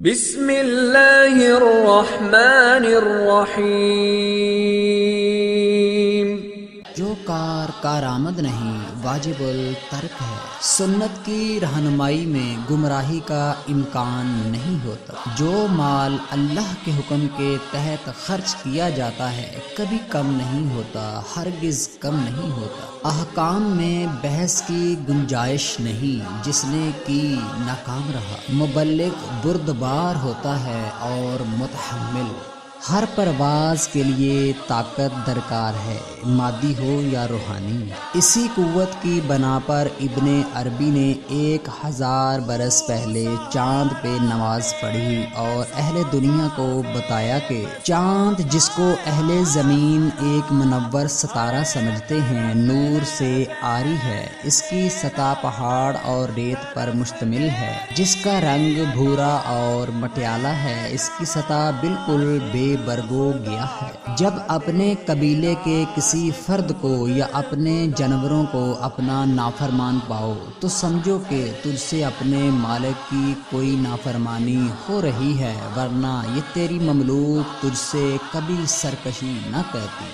بسم اللہ الرحمن الرحیم۔ جو کار کارآمد نہیں واجب الترک ہے، سنت کی رہنمائی میں گمراہی کا امکان نہیں ہوتا۔ جو مال اللہ کے حکم کے تحت خرچ کیا جاتا ہے کبھی کم نہیں ہوتا، ہرگز کم نہیں ہوتا۔ احکام میں بحث کی گنجائش نہیں، جس نے کی ناکام رہا۔ مبلغ بردبار ہوتا ہے اور متحمل۔ ہر پرواز کے لیے طاقت درکار ہے، مادی ہو یا روحانی۔ اسی قوت کی بنا پر ابن عربی نے 1000 برس پہلے چاند پہ نماز پڑھی اور اہل دنیا کو بتایا کہ چاند، جس کو اہل زمین ایک منور ستارہ سمجھتے ہیں، نور سے عاری ہے۔ اس کی سطح پہاڑ اور ریت پر مشتمل ہے، جس کا رنگ بھورا اور مٹیالہ ہے۔ اس کی سطح بالکل بے برگو گیا ہے۔ جب اپنے قبیلے کے کسی فرد کو یا اپنے جانوروں کو اپنا نافرمان پاؤ تو سمجھو کہ تجھ سے اپنے مالک کی کوئی نافرمانی ہو رہی ہے، ورنہ یہ تیری مملوک تجھ سے کبھی سرکشی نہ کرتی۔